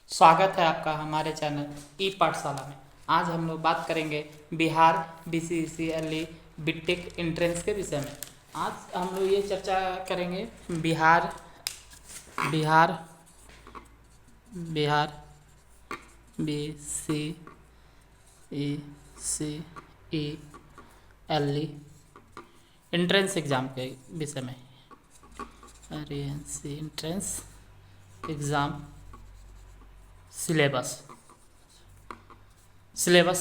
स्वागत है आपका हमारे चैनल ई पाठशाला में। आज हम लोग बात करेंगे बिहार BCCLE बीटेक एंट्रेंस के विषय में। आज हम लोग ये चर्चा करेंगे Bihar Bihar Bihar BCCLE entrance exam के विषय में। एंट्रेंस एग्ज़ाम सिलेबस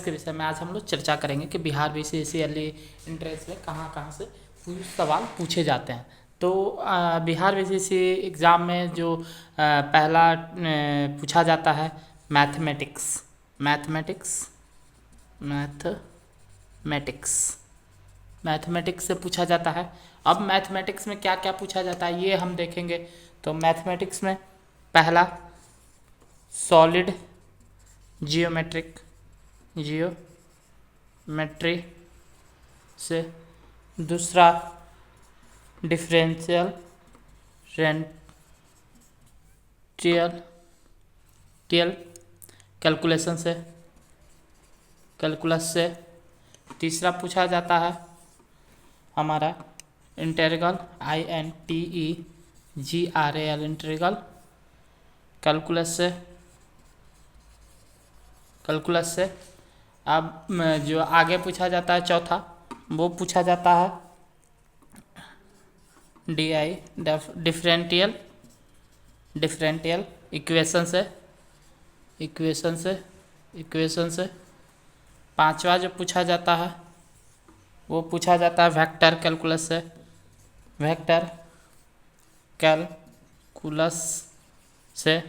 के विषय में आज हम लोग चर्चा करेंगे कि बिहार BCCLE एंट्रेंस में कहाँ कहाँ से सवाल पूछे जाते हैं। तो बिहार BCC एग्ज़ाम में जो पहला पूछा जाता है मैथमेटिक्स से पूछा जाता है। अब मैथमेटिक्स में क्या क्या पूछा जाता है ये हम देखेंगे। तो मैथमेटिक्स में पहला सॉलिड जियोमेट्री से, दूसरा डिफरेंशियल रेंटियल कैलकुलस से, तीसरा पूछा जाता है हमारा इंटीग्रल इंटीग्रल कैलकुलस से। अब जो आगे पूछा जाता है चौथा, वो पूछा जाता है डिफरेंशियल इक्वेशन से। पांचवा जो पूछा जाता है वो पूछा जाता है वेक्टर कैलकुलस से।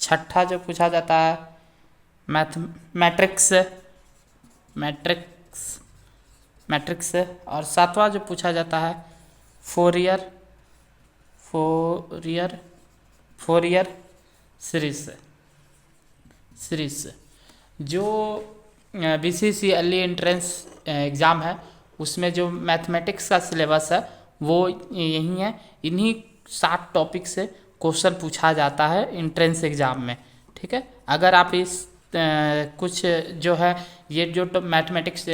छठा जो पूछा जाता है मैट्रिक्स से। और सातवां जो पूछा जाता है फोरियर सीरीज से। जो BCCLE एंट्रेंस एग्ज़ाम है उसमें जो मैथमेटिक्स का सिलेबस है वो यही है। इन्हीं 7 टॉपिक से क्वेश्चन पूछा जाता है एंट्रेंस एग्ज़ाम में। ठीक है, अगर आप इस कुछ जो है ये जो मैथमेटिक्स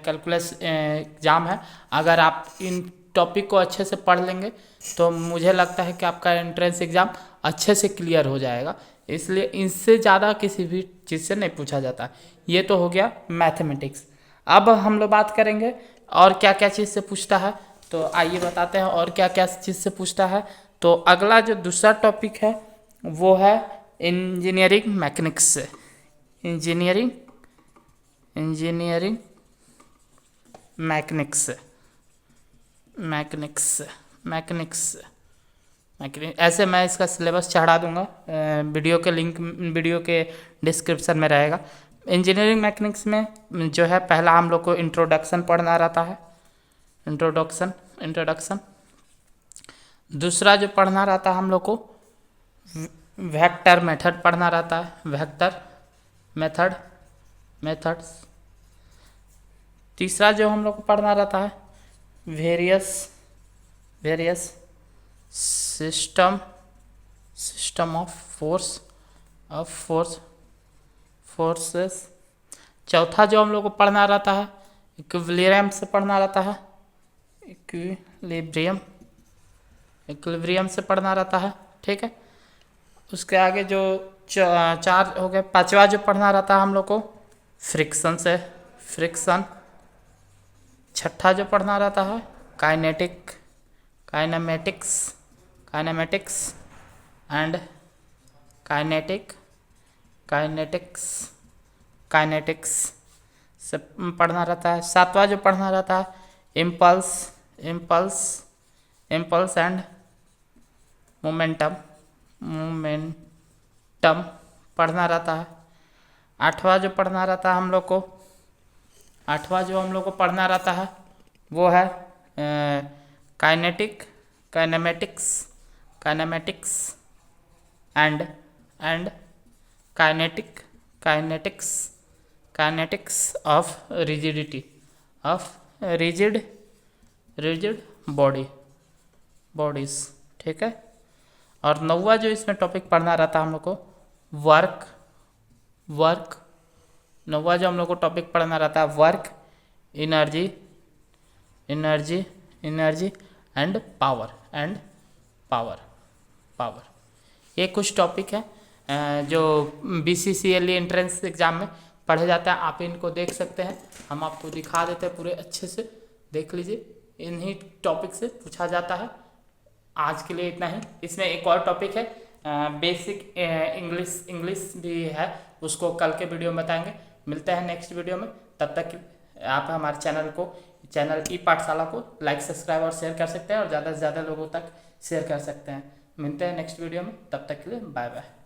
कैलकुलस एग्ज़ाम है, अगर आप इन टॉपिक को अच्छे से पढ़ लेंगे तो मुझे लगता है कि आपका एंट्रेंस एग्ज़ाम अच्छे से क्लियर हो जाएगा। इसलिए इनसे ज़्यादा किसी भी चीज़ से नहीं पूछा जाता। ये तो हो गया मैथमेटिक्स। अब हम लोग बात करेंगे और क्या क्या चीज़ से पूछता है। तो आइए बताते हैं और क्या क्या चीज़ से पूछता है। तो अगला जो दूसरा टॉपिक है वो है इंजीनियरिंग मैकेनिक्स से। इंजीनियरिंग मैकेनिक्स ऐसे मैं इसका सिलेबस चढ़ा दूंगा, वीडियो के डिस्क्रिप्शन में रहेगा। इंजीनियरिंग मैकेनिक्स में जो है पहला हम लोग को इंट्रोडक्शन पढ़ना रहता है। इंट्रोडक्शन। दूसरा जो पढ़ना रहता है हम लोग को वेक्टर मेथड पढ़ना रहता है। मेथड्स। तीसरा जो हम लोग को पढ़ना रहता है वेरियस सिस्टम ऑफ फोर्सेस। चौथा जो हम लोग को पढ़ना रहता है इक्विलिब्रियम से पढ़ना रहता है। इक्विलिब्रियम से पढ़ना रहता है। ठीक है, उसके आगे जो चार हो गए। पांचवा जो पढ़ना रहता है हम लोग को फ्रिक्शन। छठा जो पढ़ना रहता है काइनेमेटिक्स एंड काइनेटिक्स से पढ़ना रहता है। सातवां जो पढ़ना रहता है इम्पल्स एंड मोमेंटम पढ़ना रहता है। आठवां जो पढ़ना रहता है हम लोग को पढ़ना रहता है वो है kinematics and kinetics of rigid bodies. ठीक है, और नौवा जो इसमें टॉपिक पढ़ना रहता है हम लोग को वर्क वर्क। नौवा जो हम लोग को टॉपिक पढ़ना रहता है work, energy energy energy and power power. ये कुछ टॉपिक है जो BCCLE एंट्रेंस एग्ज़ाम में पढ़े जाता है। आप इनको देख सकते हैं, हम आपको दिखा देते हैं पूरे अच्छे से, देख लीजिए। इन्हीं टॉपिक से पूछा जाता है। आज के लिए इतना ही। इसमें एक और टॉपिक है बेसिक इंग्लिश भी है, उसको कल के वीडियो में बताएंगे। मिलते हैं नेक्स्ट वीडियो में, तब तक आप हमारे चैनल ई पाठशाला को लाइक सब्सक्राइब और शेयर कर सकते हैं और ज़्यादा से ज़्यादा लोगों तक शेयर कर सकते हैं। मिलते हैं नेक्स्ट वीडियो में, तब तक के लिए बाय बाय।